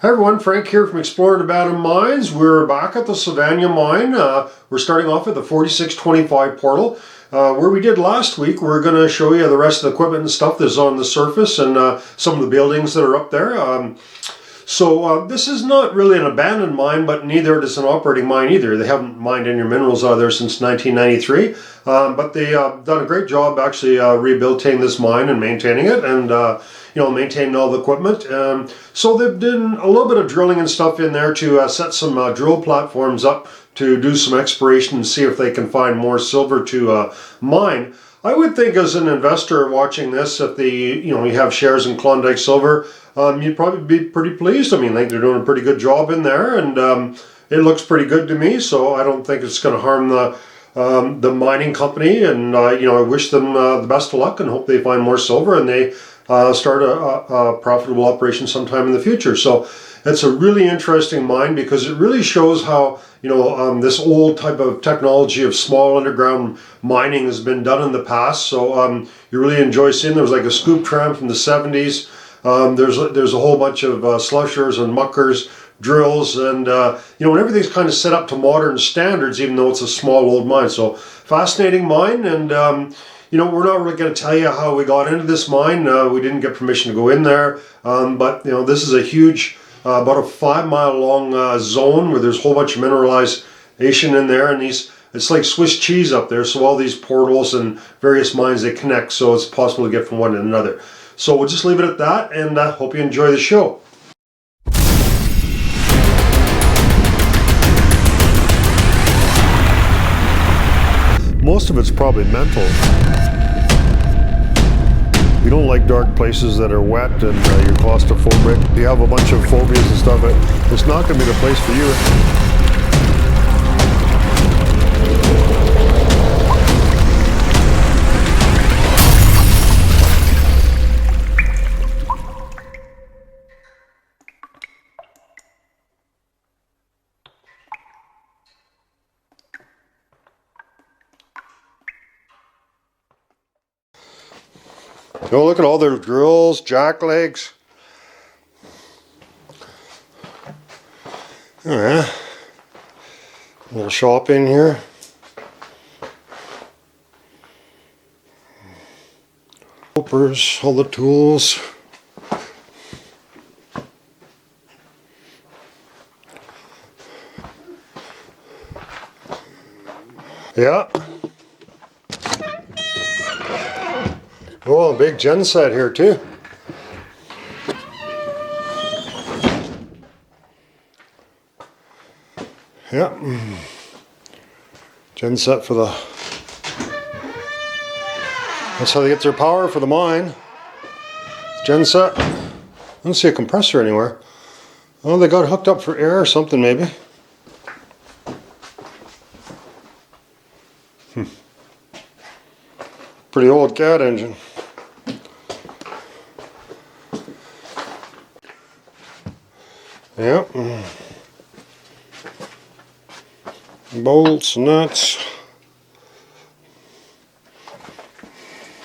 Hi everyone, Frank here from Explorer Nevada Mines. We're back at the Silvana mine. We're starting off at the 4625 portal. Where we did last week, we're going to show you the rest of the equipment and stuff that's on the surface and some of the buildings that are up there. This is not really an abandoned mine, but neither is an operating mine either. They haven't mined any minerals out of there since 1993, but they done a great job actually rehabilitating this mine and maintaining it, and maintaining all the equipment. So they've done a little bit of drilling and stuff in there to set some drill platforms up to do some exploration and see if they can find more silver to mine. I would think as an investor watching this, if you have shares in Klondike Silver, you'd probably be pretty pleased. I mean, I think they're doing a pretty good job in there, and it looks pretty good to me. So I don't think it's going to harm the mining company. And I wish them the best of luck and hope they find more silver and they start a profitable operation sometime in the future. So it's a really interesting mine because it really shows how this old type of technology of small underground mining has been done in the past. So you really enjoy seeing. There was like a scoop tram from the 70s. There's a whole bunch of slushers and muckers, drills, and and everything's kind of set up to modern standards, even though it's a small old mine. So fascinating mine, and we're not really going to tell you how we got into this mine. We didn't get permission to go in there, but this is a huge, about a 5-mile long zone where there's a whole bunch of mineralization in there, and it's like Swiss cheese up there. So all these portals and various mines, they connect, so it's possible to get from one to another. So we'll just leave it at that, and hope you enjoy the show. Most of it's probably mental. You don't like dark places that are wet and you're claustrophobic. You have a bunch of phobias and stuff. It's not going to be the place for you. Oh, look at all their drills, jack legs. Oh yeah. Little shop in here. Hoppers, all the tools. Yeah. Oh, a big gen set here too. Yeah. Gen set for the... That's how they get their power for the mine. Gen set. I don't see a compressor anywhere. Oh, they got hooked up for air or something maybe. Pretty old cat engine. Yep. Bolts, nuts.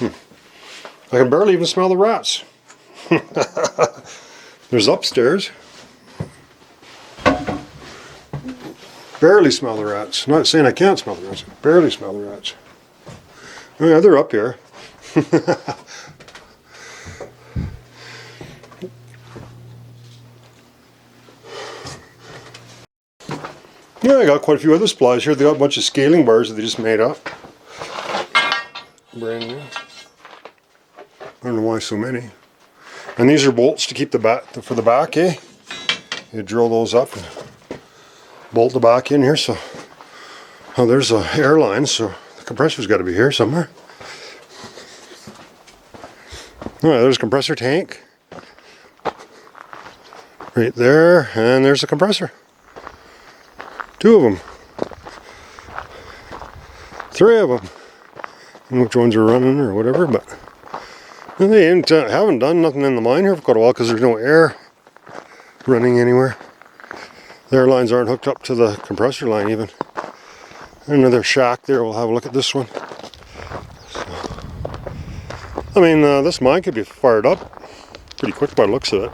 I can barely even smell the rats. There's upstairs. Barely smell the rats. Not saying I can't smell the rats. Barely smell the rats. Oh yeah, they're up here. Yeah, I got quite a few other supplies here. They got a bunch of scaling bars that they just made up. Brand new. I don't know why so many. And these are bolts to keep the back for the back, eh? You drill those up and bolt the back in here. So, oh, there's a airline, so the compressor's got to be here somewhere. Oh, there's a compressor tank. Right there, and there's a compressor. 2 of them. 3 of them. I don't know which ones are running or whatever, but they haven't done nothing in the mine here for quite a while because there's no air running anywhere. The air lines aren't hooked up to the compressor line even. Another shack there. We'll have a look at this one. So, I mean, this mine could be fired up pretty quick by the looks of it.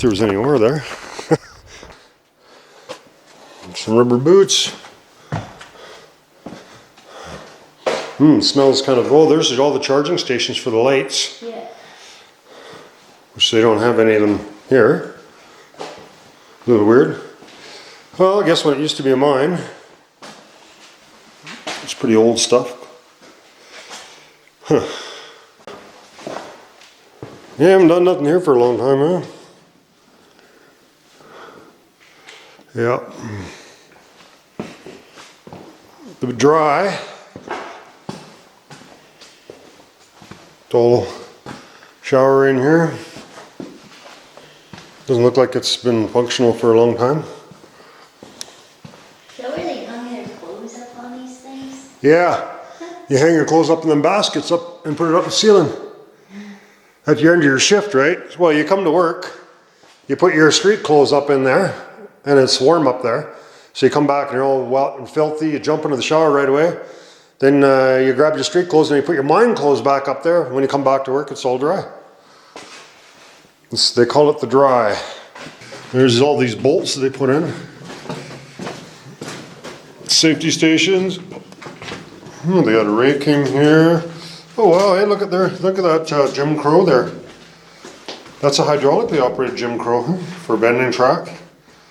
If there was any ore there. Some rubber boots. Smells kind of, oh, there's all the charging stations for the lights. Yeah. Which they don't have any of them here. A little weird. Well, I guess when it used to be a mine, it's pretty old stuff. Huh. Yeah, haven't done nothing here for a long time, huh? Yeah. The dry. Total shower in here. Doesn't look like it's been functional for a long time. So where they hung their clothes up on these things? Yeah. You hang your clothes up in them baskets up and put it up the ceiling. At the end of your shift, right? Well, you come to work, you put your street clothes up in there, and it's warm up there. So you come back and you're all wet and filthy, you jump into the shower right away. Then you grab your street clothes and you put your mine clothes back up there. When you come back to work, it's all dry. They call it the dry. There's all these bolts that they put in. Safety stations. They got a rake in here. Oh wow, hey, look at that Jim Crow there. That's a hydraulically operated Jim Crow for bending track.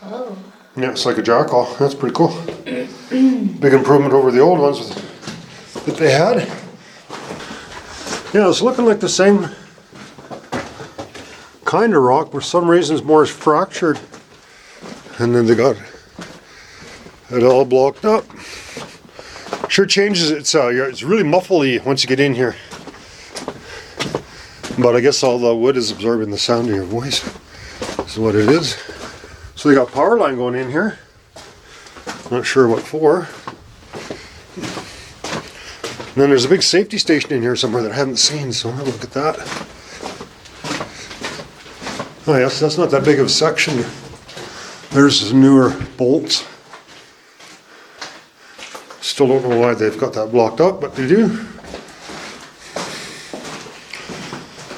Oh. Yeah, it's like a jackal. That's pretty cool. Big improvement over the old ones that they had. Yeah, it's looking like the same kind of rock, for some reason it's more fractured. And then they got it all blocked up. Sure changes it. It's really muffly once you get in here. But I guess all the wood is absorbing the sound of your voice. This is what it is. So they got power line going in here. Not sure what for. And then there's a big safety station in here somewhere that I haven't seen, so I'll have a look at that. Oh yes, that's not that big of a section. There's some newer bolts. Still don't know why they've got that blocked up, but they do.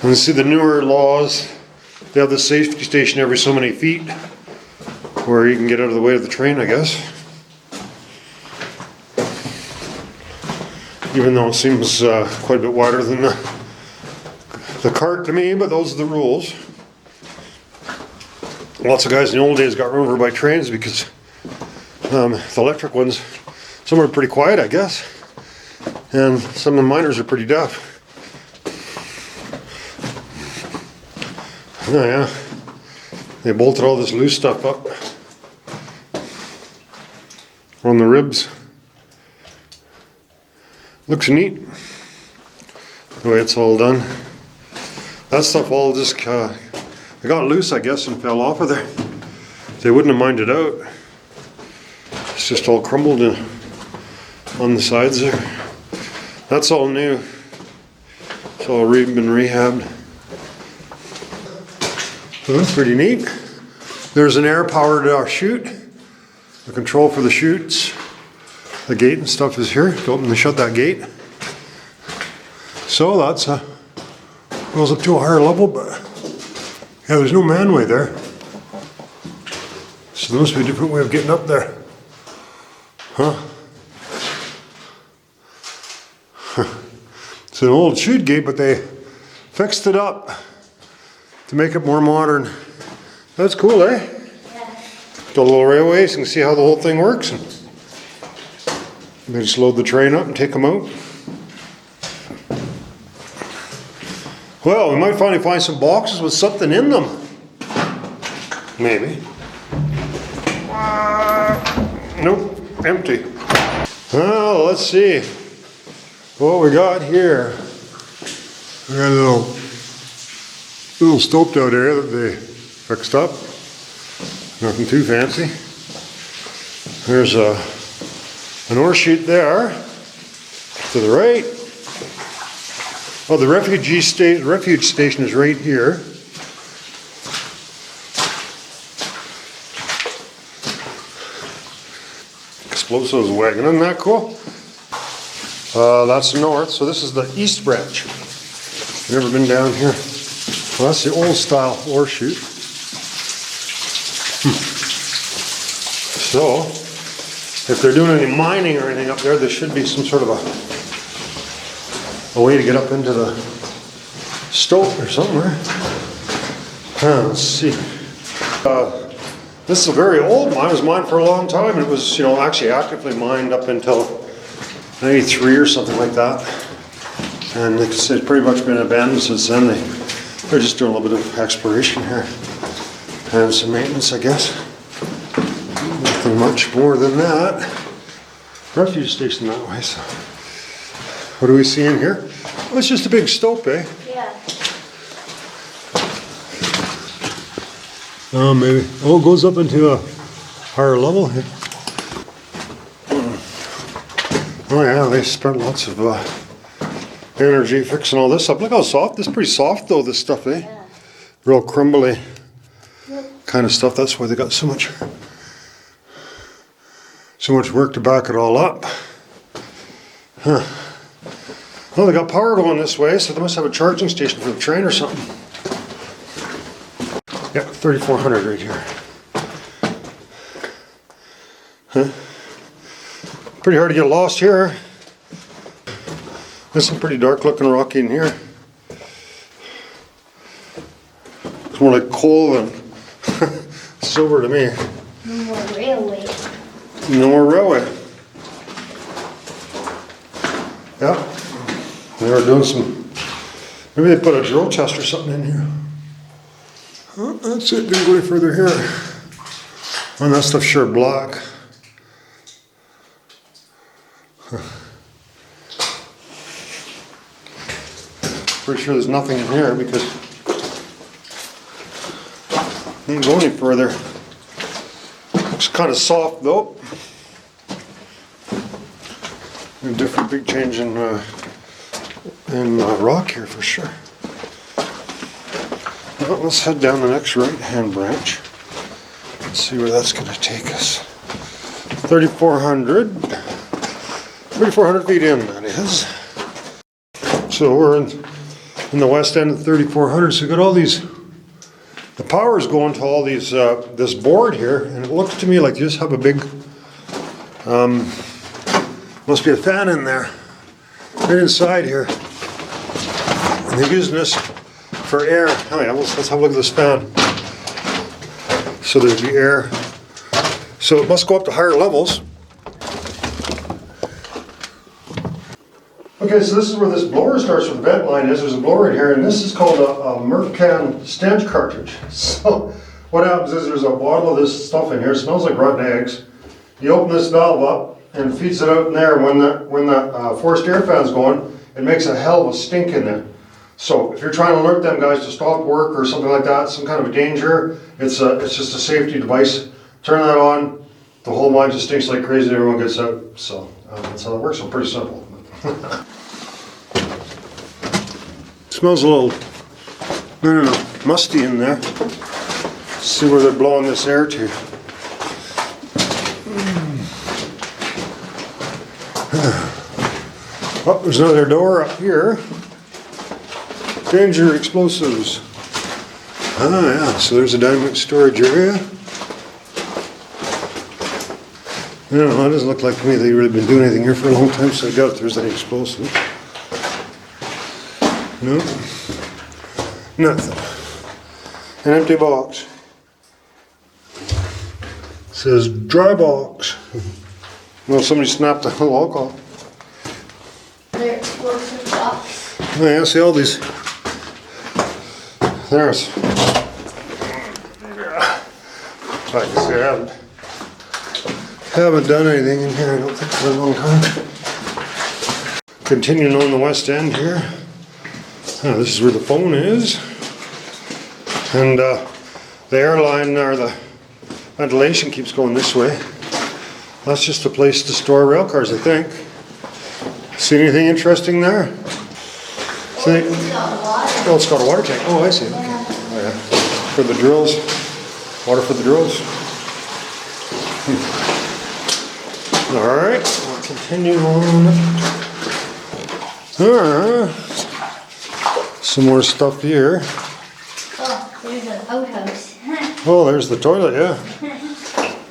And you see the newer laws, they have the safety station every so many feet where you can get out of the way of the train, I guess. Even though it seems quite a bit wider than the cart to me, but those are the rules. Lots of guys in the old days got run over by trains because the electric ones, some are pretty quiet, I guess, and some of the miners are pretty deaf. Oh yeah, they bolted all this loose stuff up on the ribs. Looks neat the way it's all done. That stuff all just it got loose, I guess, and fell off of there. They wouldn't have minded out. It's just all crumbled in on the sides there. That's all new. It's all been rehabbed. So that's pretty neat. There's an air-powered chute. The control for the chutes. The gate and stuff is here to open and shut that gate. So that's goes up to a higher level, but yeah, there's no manway there. So there must be a different way of getting up there. Huh? It's an old chute gate, but they fixed it up to make it more modern. That's cool, eh? Yeah. Got a little railway, so you can see how the whole thing works. They just load the train up and take them out. Well, we might finally find some boxes with something in them. Maybe. Nope, empty. Well, let's see what we got here. We got a little stoped out area that they fixed up. Nothing too fancy. There's an ore chute there to the right. Oh, the refuge station is right here. Explosives wagon, isn't that cool? That's north, so this is the east branch. Never been down here. Well, that's the old style ore chute. So, if they're doing any mining or anything up there, there should be some sort of a way to get up into the stope or somewhere. Let's see. This is a very old mine. It was mined for a long time. It was, you know, actually actively mined up until 93 or something like that. And it's pretty much been abandoned since then. They're just doing a little bit of exploration here and some maintenance, I guess. Nothing much more than that. Refuge station that way. So, what do we see in here? Oh, it's just a big stope, eh? Yeah. Oh, maybe. Oh, it goes up into a higher level here. Oh yeah, they spent lots of energy fixing all this up. Look how soft. This is pretty soft though, this stuff, eh? Yeah. Real crumbly kind of stuff. That's why they got so much work to back it all up. Huh. Well, they got power going this way, so they must have a charging station for the train or something. Yeah, 3400 right here. Huh? Pretty hard to get lost here. There's some pretty dark looking rocky in here. It's more like coal than silver to me. No more railway. No more railway. Yeah. They were doing some, maybe they put a drill chest or something in here. Oh, that's it, didn't go any further here. Oh, that stuff's sure black. Pretty sure there's nothing in here because it didn't go any further. Looks kind of soft though. A different big change in rock here for sure. Well, let's head down the next right-hand branch. Let's see where that's going to take us. 3,400 feet in, that is. So we're in the west end of 3,400. So we got all these. The power is going to all these. This board here, and it looks to me like you just have a big. Must be a fan in there, right inside here. And they're using this for air. Oh yeah, let's have a look at this fan. So there's the air. So it must go up to higher levels. Okay, so this is where this blower starts, where the vent line is. There's a blower in here, and this is called a Mercan stench cartridge. So what happens is there's a bottle of this stuff in here. It smells like rotten eggs. You open this valve up and it feeds it out in there. When that forced air fan's going, it makes a hell of a stink in there. So if you're trying to alert them guys to stop work or something like that, some kind of a danger, it's just a safety device. Turn that on, the whole mine just stinks like crazy, everyone gets out. So that's how it works, so pretty simple. Smells a little, I don't know, musty in there. Let's see where they're blowing this air to. Oh, there's another door up here. Danger explosives. Ah, yeah, so there's a dynamite storage area. I don't know, it doesn't look like to me they've really been doing anything here for a long time, so I doubt if there's any explosives. No, nothing. An empty box. It says dry box. Well, somebody snapped the lock off. They're explosive box. Oh yeah, see all these. There's. I can see I haven't done anything in here, I don't think, for a long time. Continuing on the west end here. Oh, this is where the phone is. And the airline or the ventilation keeps going this way. That's just a place to store rail cars, I think. See anything interesting there? See? Oh, it's got a water tank. Oh, I see. Okay. Oh, yeah. For the drills. Water for the drills. All right, we'll continue on. Some more stuff here. Oh, there's an outhouse. Oh, there's the toilet, yeah.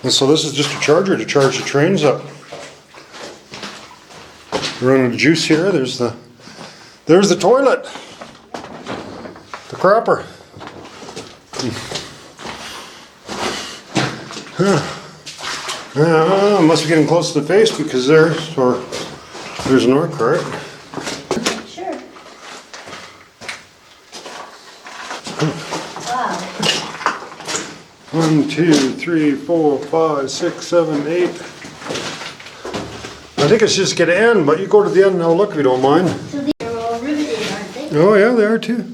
And so this is just a charger to charge the trains up. Running the juice here. There's the toilet. The crapper. Must be getting close to the face because there's an orc cart. Sure. Wow. 1, 2, 3, 4, 5, 6, 7, 8. I think it's just gonna end, but you go to the end and have a look if you don't mind. So these are all riveted, aren't they? Oh yeah, they are too.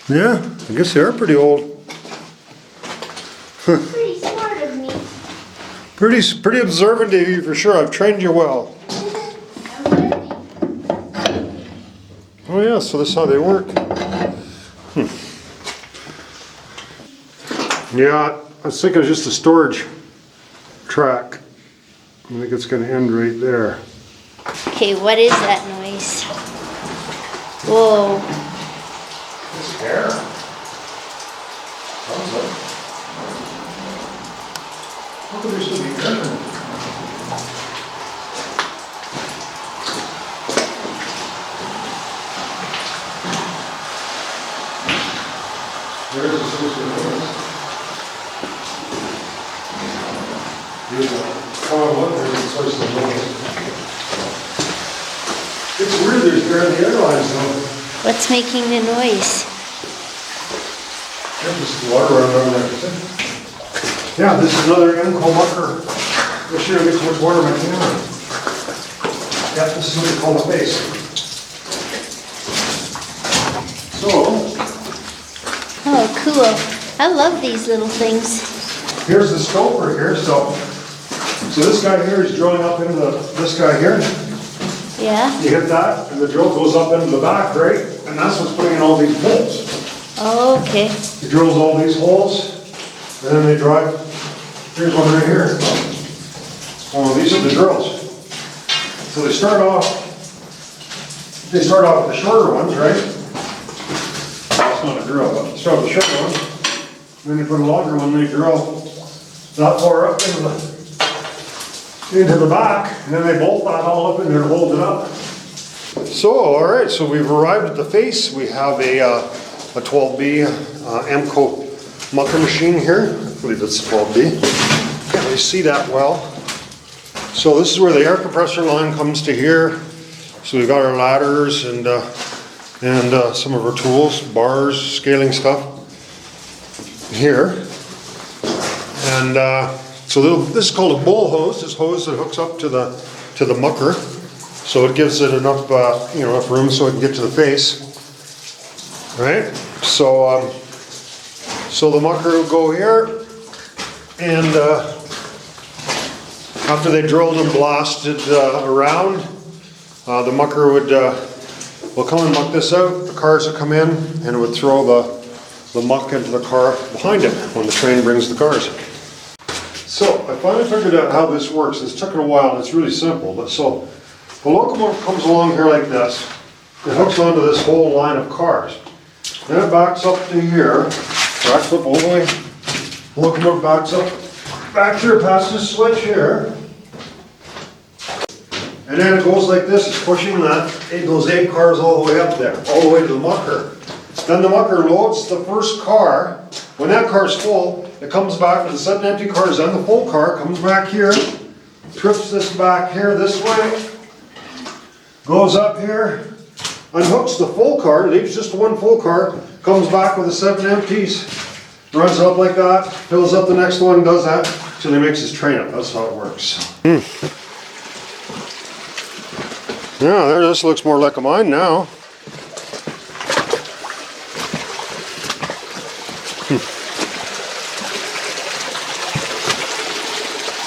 Yeah, I guess they are pretty old. Pretty smart of me. Pretty observant of you for sure. I've trained you well. I'm ready. Oh yeah, so that's how they work. Yeah, I was thinking it was just a storage track. I think it's going to end right there. Okay, what is that noise? Whoa. It's air. How could there still be air? Where is the source of noise? Come on, look, there's the source of noise. It's weird, there's air in the airlines though. What's making the noise? There's just water around there. Yeah, this is another mucker. Make sure I get so much water in my camera. Yeah, this is what they call the face. So, Oh, cool. I love these little things. here's the stoper here. So this guy here is drilling up into this guy here. Yeah? You hit that, and the drill goes up into the back, right? And that's what's putting in all these holes. Oh, okay. He drills all these holes, and then they drive. Here's one right here. Oh, these are the drills. So they start off with the shorter ones, right? That's not a drill, but they start with the shorter ones. Then they put a longer one, they drill that far up into the back, and then they bolt that all up in there and hold it up. So, all right, so we've arrived at the face. We have a 12B Amco mucker machine here. I believe it's 12B. Can't really see that well. So this is where the air compressor line comes to here. So we've got our ladders and some of our tools, bars, scaling stuff here. And so this is called a bull hose. This hose that hooks up to the mucker. So it gives it enough enough room so it can get to the face. Right? So the mucker will go here, and after they drilled and blasted around, the mucker will come and muck this out. The cars will come in, and it would throw the muck into the car behind it when the train brings the cars. So I finally figured out how this works. It's taken a while, and it's really simple. But so the locomotive comes along here like this. It hooks onto this whole line of cars. Then it backs up to here, backs up all the way. The locomotive backs up back here past this switch here. And then it goes like this, it's pushing those 8 cars all the way up there, all the way to the mucker. Then the mucker loads the first car. When that car's full, it comes back with the 7 empty cars, then the full car comes back here, trips this back here this way, goes up here, unhooks the full car, leaves just one full car, comes back with the 7 empties, runs it up like that, fills up the next one, does that, till he makes his train up. That's how it works. Yeah, this looks more like a mine now.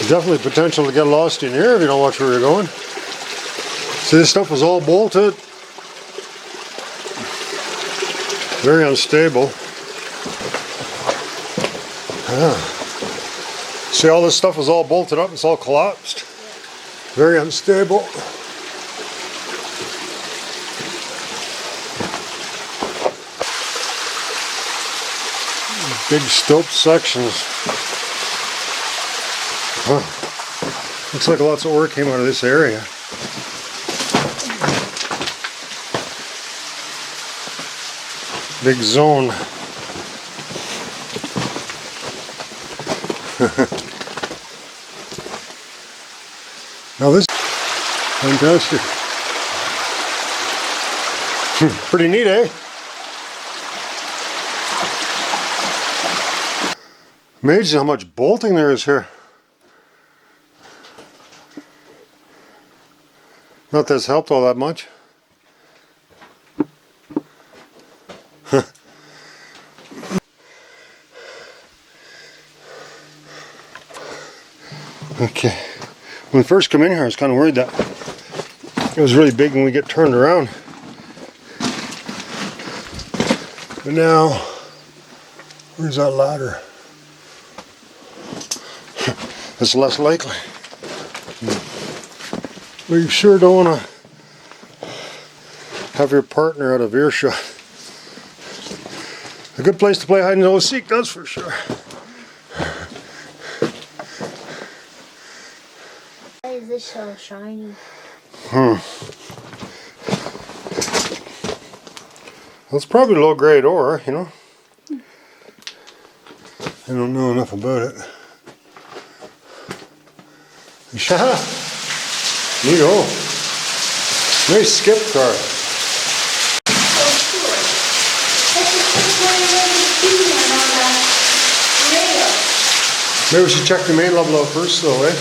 Definitely potential to get lost in here if you don't watch where you're going. See, this stuff was all bolted. Very unstable. Yeah. See, all this stuff was all bolted up, it's all collapsed. Very unstable. Big stope sections. Huh. Looks like lots of ore came out of this area. Big zone. Now this is fantastic. Pretty neat, eh? Amazing how much bolting there is here. Not that it's helped all that much. Okay. When we first come in here, I was kind of worried that it was really big when we get turned around. But now, where's that ladder? It's less likely. But you sure don't want to have your partner out of earshot. A good place to play hide and go seek, that's for sure. Why is this so shiny? Well, it's probably low grade ore, you know. I don't know enough about it. Neato. Nice skip car. Oh, sure. That's just one of those on the rail. Maybe we should check the main level out first though, eh?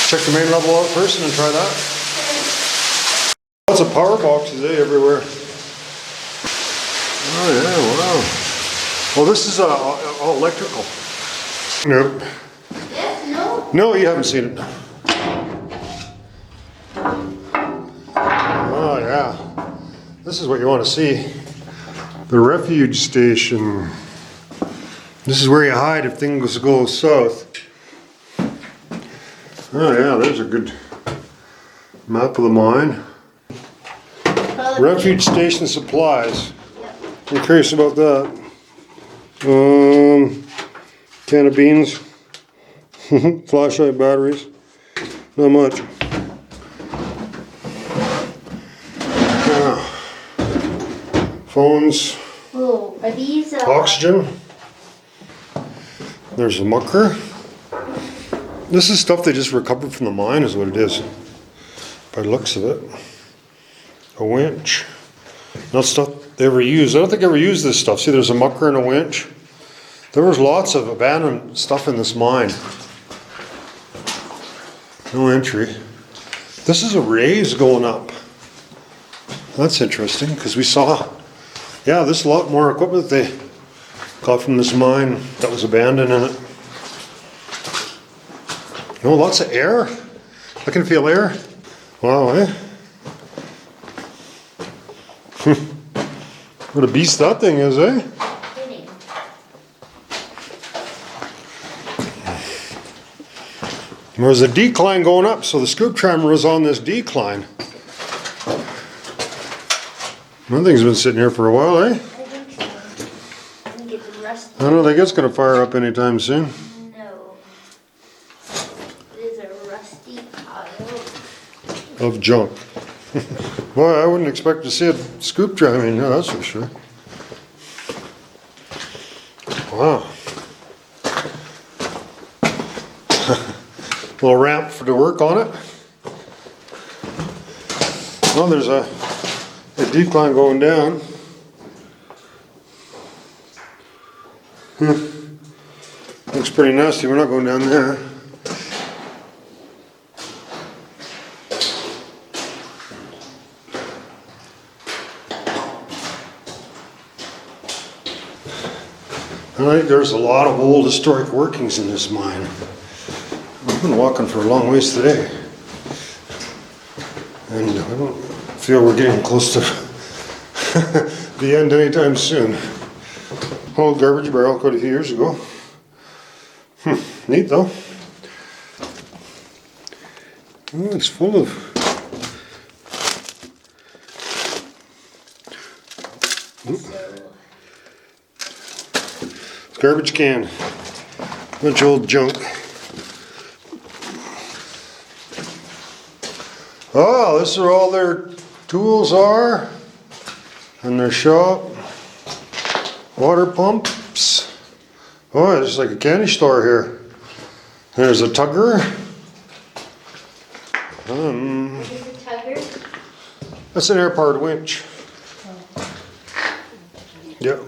Check the main level out first and then try that. Lots of power boxes, eh, everywhere. Oh yeah, wow. Well, this is all electrical. Nope. Yes, no? No, you haven't seen it. Oh yeah. This is what you want to see. The refuge station. This is where you hide if things go south. Oh yeah, there's a good map of the mine. Refuge station supplies. Yep. I'm curious about that. Can of beans. Flashlight batteries. Not much. Phones. Oh, are these Oxygen. There's a mucker. This is stuff they just recovered from the mine is what it is. By the looks of it. A winch. Not stuff they ever used. I don't think I ever used this stuff. See, there's a mucker and a winch. There was lots of abandoned stuff in this mine. No entry. This is a raise going up. That's interesting because we saw, yeah, there's a lot more equipment they got from this mine that was abandoned in it. No, lots of air. I can feel air. Wow, eh? What a beast that thing is, eh? There was a decline going up, so the scoop tram was on this decline. That thing's been sitting here for a while, eh? I think so. I think it's rusty. I don't think it's going to fire up anytime soon. No. It is a rusty pile. Of junk. Boy, I wouldn't expect to see a scoop tram in here, that's for sure. Wow. Little ramp to work on it. Oh, there's a decline going down. Looks pretty nasty. We're not going down there. I think there's a lot of old historic workings in this mine. I've been walking for a long ways today. And I don't feel we're getting close to the end anytime soon. Old garbage barrel quite a few years ago. Neat though. Oh, it's full of Garbage can. Bunch of old junk. Oh, this is where all their tools are. In their shop. Water pumps. Oh, it's like a candy store here. There's a tugger. What is a tugger? That's an air-powered winch. Yep.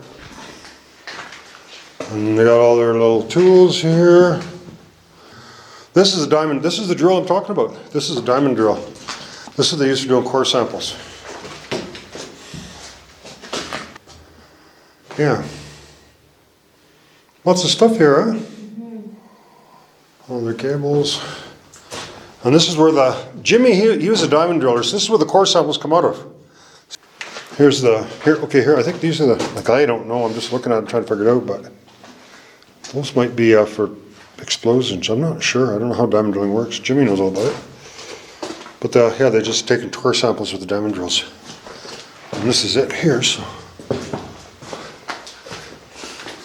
And they got all their little tools here. This is a diamond. This is the drill I'm talking about. This is a diamond drill. This is what they used to do core samples. Yeah. Lots of stuff here, huh? All their cables. And this is where the Jimmy, he was a diamond driller, so this is where the core samples come out of. Here's the, here, I think these are the, like, I don't know, I'm just looking at it trying to figure it out, but those might be for explosions. I'm not sure. I don't know how diamond drilling works. Jimmy knows all about it. But yeah, they're just taking core samples with the diamond drills. And this is it here, so.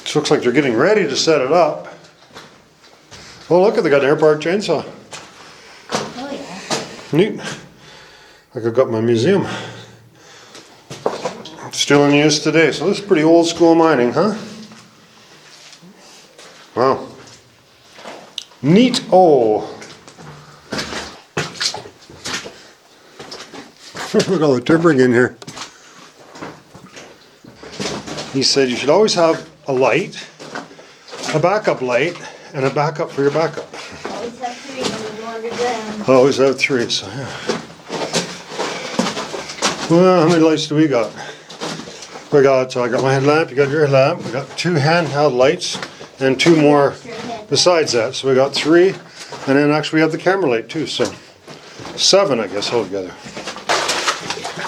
It looks like they're getting ready to set it up. Oh, look, they got an air-powered chainsaw. Oh, yeah. Neat. Like I've got my museum. Still in use today. So this is pretty old school mining, huh? Wow. Neat. Oh. Look at all the timbering in here. He said you should always have a light, a backup light, and a backup for your backup. Always have three when you go underground. Always have three, so yeah. Well, how many lights do we got? We got, so I got my headlamp, you got your headlamp, we got 2 handheld lights, and 2 more besides that. So we got 3, and then actually we have the camera light too, so 7 I guess altogether.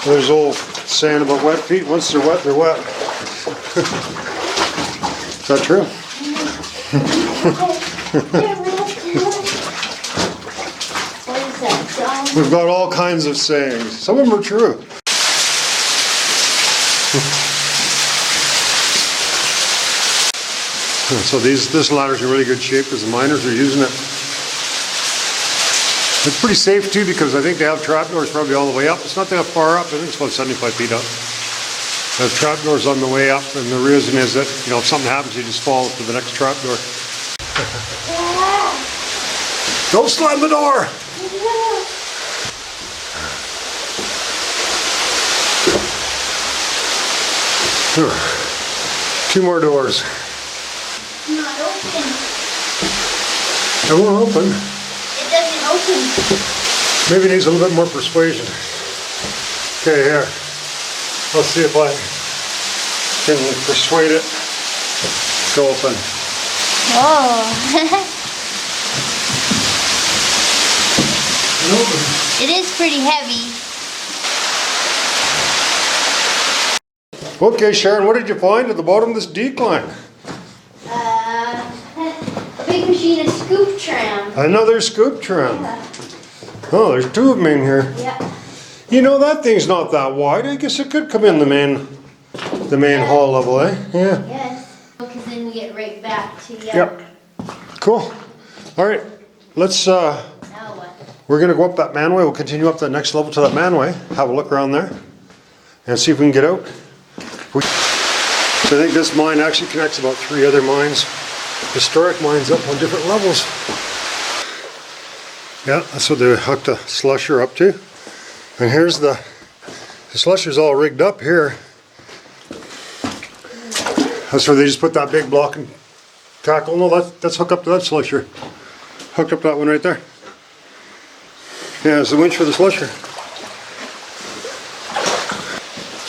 There's old saying about wet feet, once they're wet, they're wet. Is that true? What is that? We've got all kinds of sayings. Some of them are true. So this ladder's in really good shape because the miners are using it. It's pretty safe too because I think they have trapdoors probably all the way up. It's not that far up. I think it's about 75 feet up. They have trapdoors on the way up, and the reason is that, you know, if something happens, you just fall to the next trapdoor. Don't slam the door! Two more doors. Not open. It won't open. It doesn't open. Maybe it needs a little bit more persuasion. Okay, here. Let's see if I can persuade it to open. Whoa. It It is pretty heavy. Okay, Sharon, what did you find at the bottom of this decline? A big machine, a scoop tram. Another scoop tram. Yeah. Oh, there's 2 of them in here. Yeah. You know, that thing's not that wide. I guess it could come in the main hall level, eh? Yeah. Yes. Because then we get right back to Yep. Cool. All right. Let's. Now what? We're gonna go up that manway. We'll continue up the next level to that manway. Have a look around there, and see if we can get out. So I think this mine actually connects about 3 other mines, historic mines up on different levels. Yeah, that's what they hooked the Slusher up to. And here's the Slusher's all rigged up here. That's where they just put that big block and tackle. No, that's hooked up to that Slusher. Hooked up that one right there. Yeah, it's the winch for the Slusher.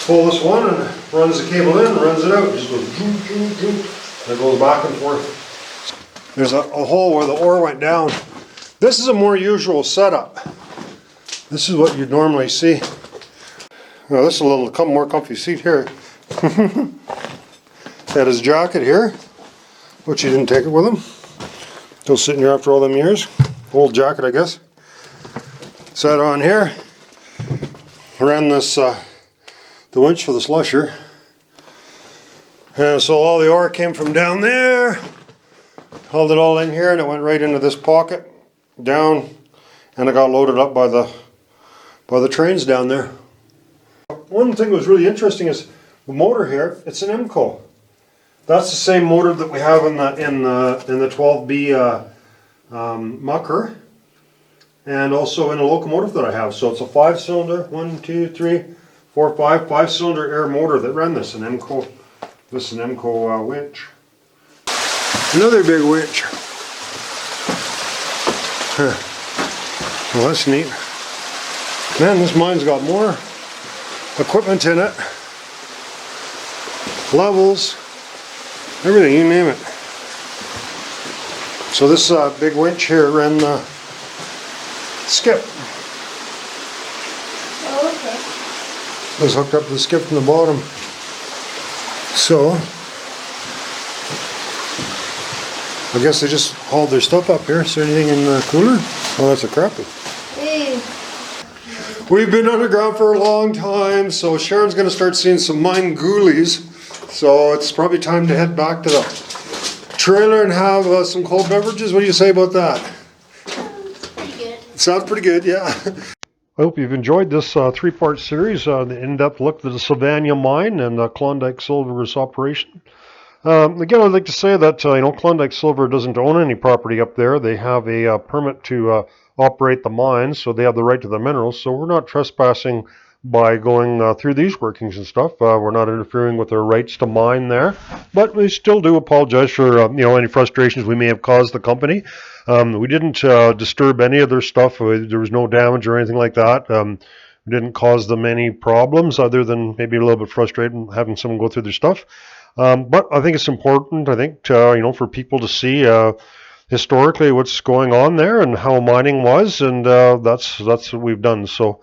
Pull this one and it runs the cable in and runs it out. It just goes zoom, zoom, zoom. And it goes back and forth. There's a hole where the ore went down. This is a more usual setup. This is what you'd normally see. Now this is a little more comfy seat here. Had his jacket here, which he didn't take it with him. Still sitting here after all them years. Old jacket, I guess. Sat on here. Ran this the winch for the Slusher. So all the ore came from down there, held it all in here, and it went right into this pocket, down, and it got loaded up by the trains down there. One thing that was really interesting is the motor here. It's an MCO. That's the same motor that we have in the 12B mucker, and also in a locomotive that I have. So it's a 5-cylinder, 1, 2, 3, 4, 5-cylinder air motor that ran this, an MCO. This is an MCO winch. Another big winch. Huh. Well, that's neat. Man, this mine's got more equipment in it. Levels, everything, you name it. So this big winch here ran the skip. Oh, okay. It was hooked up to the skip from the bottom. So, I guess they just hauled their stuff up here. Is there anything in the cooler? Oh, that's a crappie. Hey. We've been underground for a long time, so Sharon's going to start seeing some mine ghoulies. So it's probably time to head back to the trailer and have some cold beverages. What do you say about that? Pretty good. Sounds pretty good, yeah. I hope you've enjoyed this 3-part series, the in-depth look at the Silvana mine and Klondike Silver's operation. Again, I'd like to say that Klondike Silver doesn't own any property up there. They have a permit to operate the mine, so they have the right to the minerals. So we're not trespassing by going through these workings and stuff. We're not interfering with their rights to mine there, but we still do apologize for any frustrations we may have caused the company. We didn't disturb any of their stuff. There was no damage or anything like that. We didn't cause them any problems other than maybe a little bit frustrated having someone go through their stuff. But I think it's important, for people to see historically what's going on there and how mining was, and that's what we've done. So,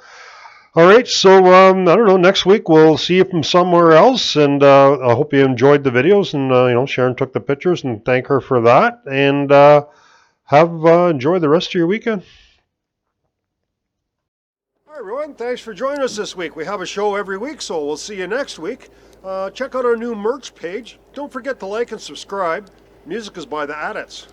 all right, so I don't know, next week we'll see you from somewhere else, and I hope you enjoyed the videos, and Sharon took the pictures, and thank her for that, and enjoy the rest of your weekend. Hi everyone, thanks for joining us this week. We have a show every week, so we'll see you next week. Check out our new merch page. Don't forget to like and subscribe. Music is by the Adits.